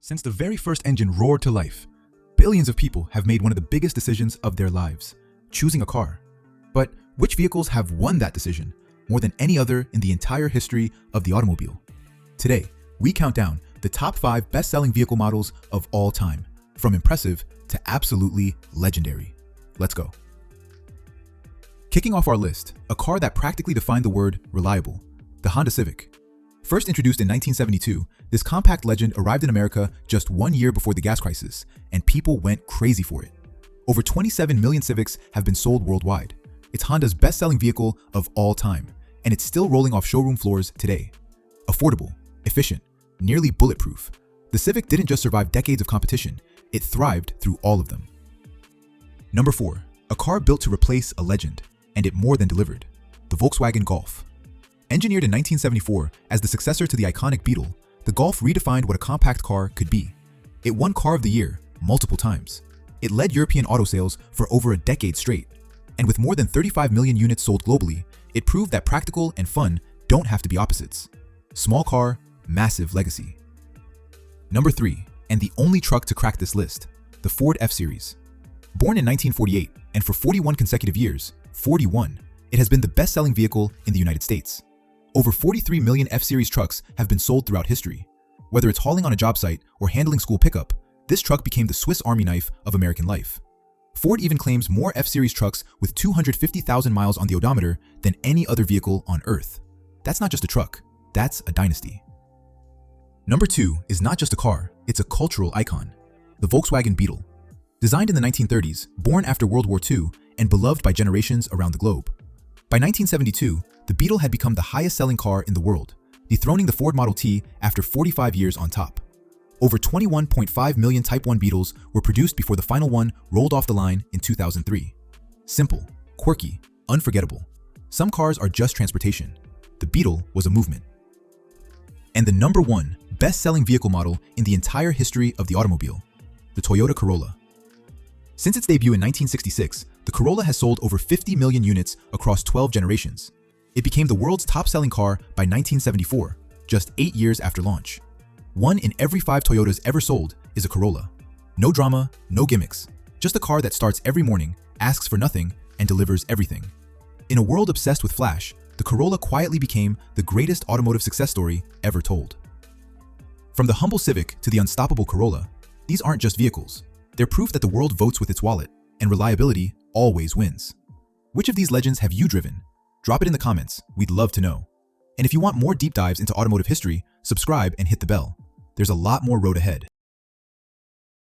Since the very first engine roared to life, billions of people have made one of the biggest decisions of their lives, choosing a car. But which vehicles have won that decision more than any other in the entire history of the automobile? Today, we count down the top 5 best-selling vehicle models of all time, from impressive to absolutely legendary. Let's go. Kicking off our list, a car that practically defined the word reliable, the Honda Civic. First introduced in 1972, this compact legend arrived in America just 1 year before the gas crisis, and people went crazy for it. Over 27 million Civics have been sold worldwide. It's Honda's best-selling vehicle of all time, and it's still rolling off showroom floors today. Affordable, efficient, nearly bulletproof, the Civic didn't just survive decades of competition, it thrived through all of them. Number 4, a car built to replace a legend, and it more than delivered. The Volkswagen Golf. Engineered in 1974 as the successor to the iconic Beetle, the Golf redefined what a compact car could be. It won Car of the Year multiple times. It led European auto sales for over a decade straight. And with more than 35 million units sold globally, it proved that practical and fun don't have to be opposites. Small car, massive legacy. Number 3, and the only truck to crack this list, the Ford F-Series. Born in 1948, and for 41 consecutive years, 41, it has been the best-selling vehicle in the United States. Over 43 million F-Series trucks have been sold throughout history. Whether it's hauling on a job site or handling school pickup, this truck became the Swiss Army knife of American life. Ford even claims more F-Series trucks with 250,000 miles on the odometer than any other vehicle on Earth. That's not just a truck, that's a dynasty. Number 2 is not just a car, it's a cultural icon. The Volkswagen Beetle. Designed in the 1930s, born after World War II, and beloved by generations around the globe. By 1972, the Beetle had become the highest-selling car in the world, dethroning the Ford Model T after 45 years on top. Over 21.5 million Type 1 Beetles were produced before the final one rolled off the line in 2003. Simple, quirky, unforgettable. Some cars are just transportation. The Beetle was a movement. And the number 1 best-selling vehicle model in the entire history of the automobile, the Toyota Corolla. Since its debut in 1966, the Corolla has sold over 50 million units across 12 generations. It became the world's top-selling car by 1974, just 8 years after launch. 1 in every 5 Toyotas ever sold is a Corolla. No drama, no gimmicks. Just a car that starts every morning, asks for nothing, and delivers everything. In a world obsessed with flash, the Corolla quietly became the greatest automotive success story ever told. From the humble Civic to the unstoppable Corolla, these aren't just vehicles. They're proof that the world votes with its wallet, and reliability always wins. Which of these legends have you driven? Drop it in the comments, we'd love to know. And if you want more deep dives into automotive history, subscribe and hit the bell. There's a lot more road ahead.